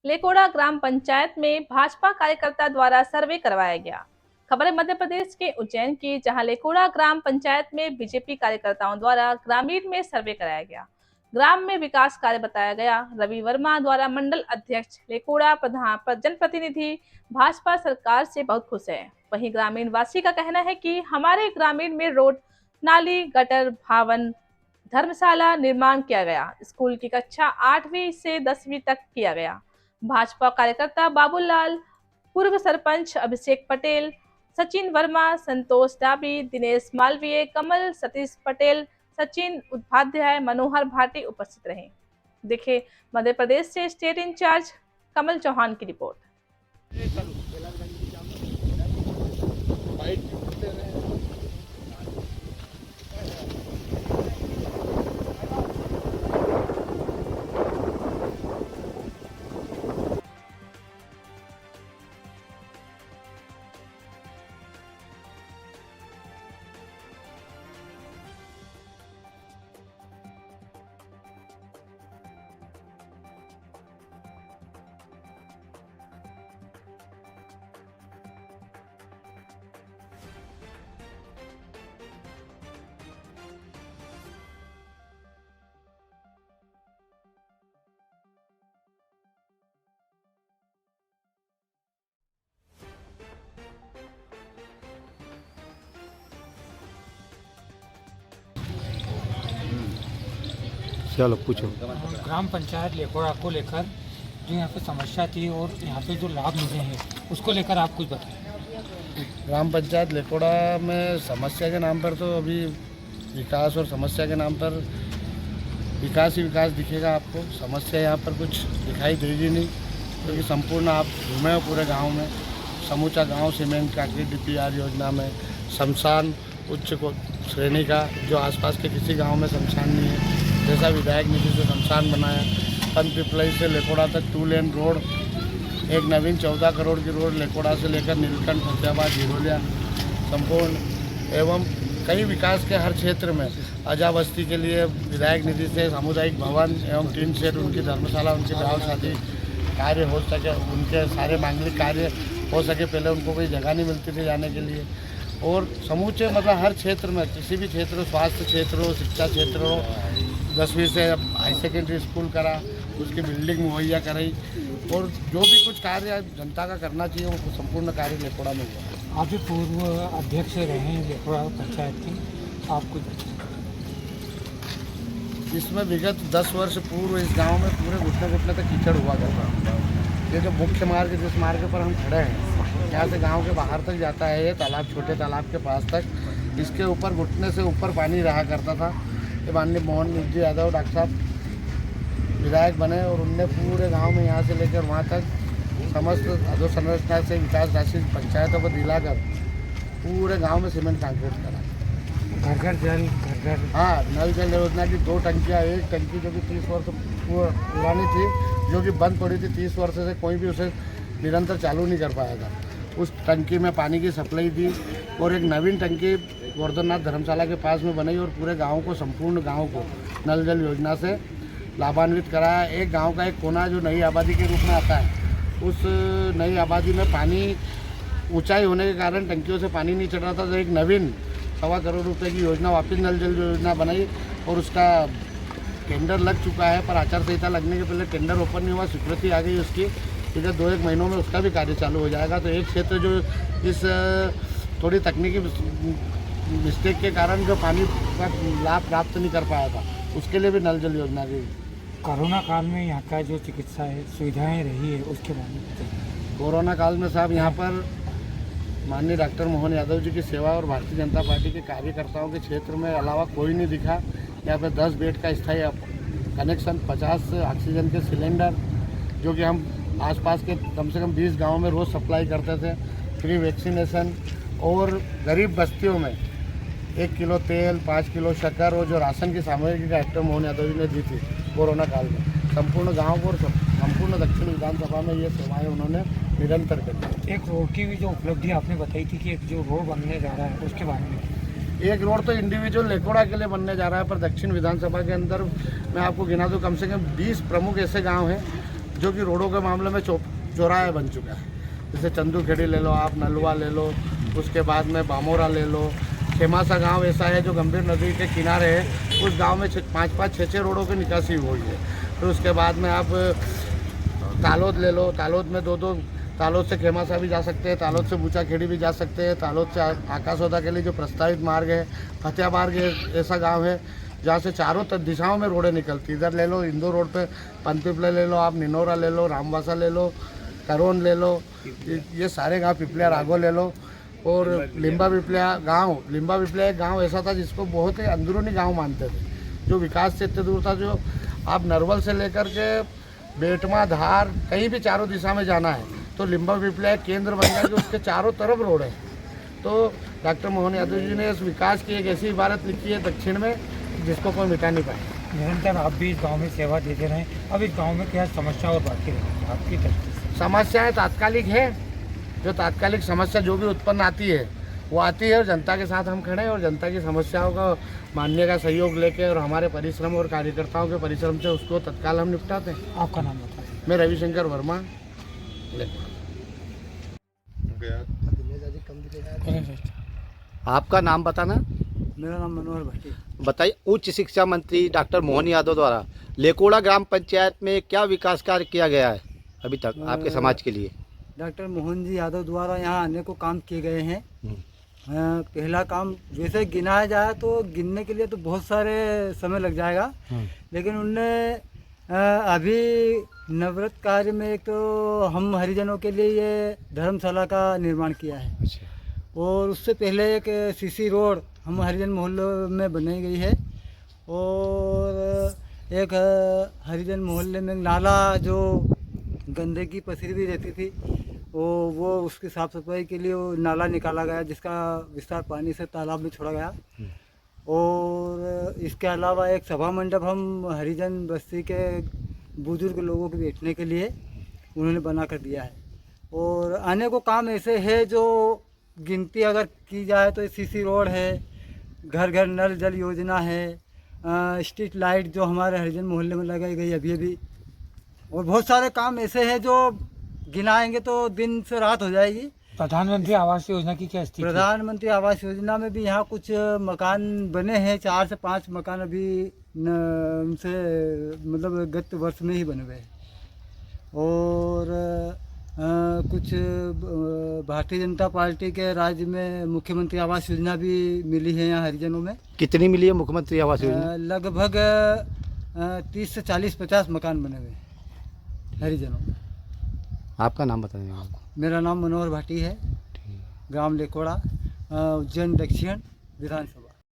लेकोड़ा ग्राम पंचायत में भाजपा कार्यकर्ता द्वारा सर्वे करवाया गया। खबर है मध्य प्रदेश के उज्जैन की, जहां लेकोड़ा ग्राम पंचायत में बीजेपी कार्यकर्ताओं द्वारा ग्रामीण में सर्वे कराया गया। ग्राम में विकास कार्य बताया गया। रवि वर्मा द्वारा मंडल अध्यक्ष लेकोड़ा प्रधान जनप्रतिनिधि भाजपा सरकार से बहुत खुश है। वहीं ग्रामीण वासी का कहना है कि हमारे ग्रामीण में रोड, नाली, गटर, भवन, धर्मशाला निर्माण किया गया। स्कूल की कक्षा 8वीं से 10वीं तक किया गया। भाजपा कार्यकर्ता बाबूलाल, पूर्व सरपंच अभिषेक पटेल, सचिन वर्मा, संतोष डाबी, दिनेश मालवीय, कमल, सतीश पटेल, सचिन उपाध्याय, मनोहर भाटी उपस्थित रहे। देखे मध्य प्रदेश से स्टेट इंचार्ज कमल चौहान की रिपोर्ट। चलो पूछो। ग्राम पंचायत लेकोड़ा को लेकर जो यहाँ पे समस्या थी और यहाँ पे जो लाभ मिले हैं उसको लेकर आप कुछ बताएं। ग्राम पंचायत लेकोड़ा में समस्या के नाम पर तो अभी विकास और समस्या के नाम पर विकास ही विकास दिखेगा आपको। समस्या यहाँ पर कुछ दिखाई देगी नहीं, क्योंकि संपूर्ण आप घूमे हो पूरे गांव में। समूचा गांव सीमेंट कांक्रीट DPR योजना में शमशान उच्च श्रेणी का, जो आसपास के किसी गांव में शमशान नहीं है, जैसा विधायक निधि से शमशान बनाया। पंत पिपलई से लेकोड़ा तक 2 लेन रोड, एक नवीन 14 करोड़ की रोड लेकोड़ा से लेकर नीलकंठ, फतेहाबाद, झिरोलिया संपूर्ण एवं कई विकास के हर क्षेत्र में अजा बस्ती के लिए विधायक निधि से सामुदायिक भवन एवं 3 सेट, उनकी धर्मशाला, उनकी ब्याह शादी कार्य हो सके, उनके सारे मांगलिक कार्य हो सके। पहले उनको कोई जगह नहीं मिलती थी जाने के लिए। और समूचे मतलब हर क्षेत्र में, किसी भी क्षेत्र हो, स्वास्थ्य क्षेत्र हो, शिक्षा क्षेत्र हो, 10वीं से हाई सेकेंडरी स्कूल करा, उसकी बिल्डिंग मुहैया कराई, और जो भी कुछ कार्य जनता का करना चाहिए वो संपूर्ण कार्य लेकोड़ा में हुआ। आप भी पूर्व अध्यक्ष रहे हैं लेकोड़ा पंचायत के, आप कुछ बताएं। इसमें विगत 10 वर्ष पूर्व इस गांव में पूरे घुटने तक कीचड़ हुआ करता है। ये जो मुख्य मार्ग, जिस मार्ग पर हम खड़े हैं, यहाँ से गांव के बाहर तक जाता है ये तालाब, छोटे तालाब के पास तक। इसके ऊपर घुटने से ऊपर पानी रहा करता था। ये माननीय मोहन जी यादव डॉक्टर साहब विधायक बने और उनने पूरे गांव में यहाँ से लेकर वहाँ तक समस्त अधोसंरचना से विकास राशि पंचायतों को दिलाकर पूरे गांव में सीमेंट कांक्रीट करा। घर जल, घर हाँ, नल जल योजना की 2 टंकियाँ, एक टंकी जो कि 30 वर्ष पुरानी थी, जो कि बंद पड़ी थी 30 वर्ष से, कोई भी उसे निरंतर चालू नहीं कर पाया था। उस टंकी में पानी की सप्लाई दी और एक नवीन टंकी गोवर्धननाथ धर्मशाला के पास में बनाई और पूरे गांव को, संपूर्ण गांव को नल जल योजना से लाभान्वित कराया। एक गांव का एक कोना जो नई आबादी के रूप में आता है, उस नई आबादी में पानी ऊंचाई होने के कारण टंकियों से पानी नहीं चढ़ रहा था, तो एक नवीन 1.25 करोड़ रुपए की योजना वापस नल जल योजना बनाई और उसका टेंडर लग चुका है। पर आचार संहिता लगने के पहले टेंडर ओपन नहीं हुआ, स्वीकृति आ गई उसकी। इधर 2-1 महीनों में उसका भी कार्य चालू हो जाएगा। तो एक क्षेत्र जो इस थोड़ी तकनीकी मिस्टेक के कारण जो पानी का लाभ प्राप्त नहीं कर पाया था, उसके लिए भी नल जल योजना की। कोरोना काल में यहाँ का जो चिकित्सा है, सुविधाएं रही है, उसके बारे में बताइए। कोरोना काल में साहब यहाँ पर माननीय डॉक्टर मोहन यादव जी की सेवा और भारतीय जनता पार्टी के कार्यकर्ताओं के क्षेत्र में अलावा कोई नहीं दिखा। यहाँ पर 10 बेड का स्थायी कनेक्शन, 50 ऑक्सीजन के सिलेंडर, जो कि हम आसपास के कम से कम 20 गाँव में रोज़ सप्लाई करते थे, फ्री वैक्सीनेशन, और गरीब बस्तियों में 1 किलो तेल, 5 किलो शक्कर और जो राशन की सामग्री डॉक्टर मोहन यादव जी ने दी थी कोरोना काल में, संपूर्ण गांव को और संपूर्ण दक्षिण विधानसभा में ये सेवाएं उन्होंने निरंतर करी। एक रोड की भी जो उपलब्धि आपने बताई थी कि एक जो रोड बनने जा रहा है, उसके बारे में। एक रोड तो इंडिविजुअल लेकोड़ा के लिए बनने जा रहा है, पर दक्षिण विधानसभा के अंदर मैं आपको गिना दूँ, कम से कम 20 प्रमुख ऐसे गाँव हैं जो कि रोडों के मामले में चौराहा बन चुका है। जैसे चंदू खेड़ी ले लो आप, नलवा ले लो, उसके बाद में बामोरा ले लो। खेमासा गांव ऐसा है जो गंभीर नदी के किनारे है, उस गांव में 5-5, 6-6 रोडों की निकासी हुई है। फिर उसके बाद में आप तालोद ले लो, तालोद में 2-2, तालोद से खेमासा भी जा सकते हैं, तालोद से बूचा खेड़ी भी जा सकते हैं, तालोद से आकाशोदा के लिए जो प्रस्तावित मार्ग है, फतेहा मार्ग ऐसा गाँव है जहाँ से चारों दिशाओं में रोडें निकलती। इधर ले लो इंदौर रोड पे पंतपिपले ले लो आप, निनोरा ले लो, रामवासा ले लो, करोन ले लो, ये सारे गांव, पिपलिया राघो ले लो। और लिम्बा पिपलिया एक गांव ऐसा था जिसको बहुत ही अंदरूनी गांव मानते थे, जो विकास से इतने दूर था। जो आप नरवल से लेकर के बेटमा, धार, कहीं भी चारों दिशा में जाना है तो लिम्बा पिपलिया एक केंद्र बन गया कि उसके चारों तरफ रोड है। तो डॉक्टर मोहन यादव जी ने इस विकास की एक ऐसी इबारत लिखी है दक्षिण में जिसको कोई मिटा नहीं पाए। निरंतर आप भी इस गांव में सेवा देते रहें। अब इस गांव में क्या समस्या और बाकी रहेगी आपकी दृष्टि से? समस्याएं तात्कालिक है, जो तात्कालिक समस्या जो भी उत्पन्न आती है वो आती है, और जनता के साथ हम खड़े हैं और जनता की समस्याओं का मानने का सहयोग लेके और हमारे परिश्रम और कार्यकर्ताओं के परिश्रम से उसको तत्काल हम निपटाते हैं। आपका नाम बताइए। मैं रविशंकर वर्मा। आपका नाम बताना। मेरा नाम मनोहर भट्टी। बताइए, उच्च शिक्षा मंत्री डॉक्टर मोहन यादव द्वारा लेकोड़ा ग्राम पंचायत में क्या विकास कार्य किया गया है अभी तक आपके समाज के लिए? डॉक्टर मोहन जी यादव द्वारा यहाँ आने को काम किए गए हैं। पहला काम वैसे गिनाया जाए तो गिनने के लिए तो बहुत सारे समय लग जाएगा, लेकिन उनने अभी नवरत कार्य में एक तो हम हरिजनों के लिए ये धर्मशाला का निर्माण किया है। और उससे पहले एक सीसी रोड हम हरिजन मोहल्ले में बनाई गई है। और एक हरिजन मोहल्ले में नाला जो गंदगी पसरी हुई रहती थी वो उसकी साफ़ सफाई के लिए वो नाला निकाला गया, जिसका विस्तार पानी से तालाब में छोड़ा गया। और इसके अलावा एक सभा मंडप हम हरिजन बस्ती के बुजुर्ग लोगों के बैठने के लिए उन्होंने बना कर दिया है। और आने को काम ऐसे है जो गिनती अगर की जाए तो सीसी रोड है, घर घर नल जल योजना है, स्ट्रीट लाइट जो हमारे हरिजन मोहल्ले में लगाई गई अभी, और बहुत सारे काम ऐसे हैं जो गिनाएंगे तो दिन से रात हो जाएगी। प्रधानमंत्री आवास योजना की क्या स्थिति? प्रधानमंत्री आवास योजना में भी यहाँ कुछ मकान बने हैं, 4 से 5 मकान अभी उनसे मतलब गत वर्ष में ही बने हुए हैं। और कुछ भारतीय जनता पार्टी के राज्य में मुख्यमंत्री आवास योजना भी मिली है यहाँ हरिजनों में। कितनी मिली है मुख्यमंत्री आवास योजना? लगभग 30 से 40-50 मकान बने हुए हैं हरिजनों में। आपका नाम बताइए। मेरा नाम मनोहर भाटी है, ग्राम लेकोड़ा, उज्जैन दक्षिण विधानसभा।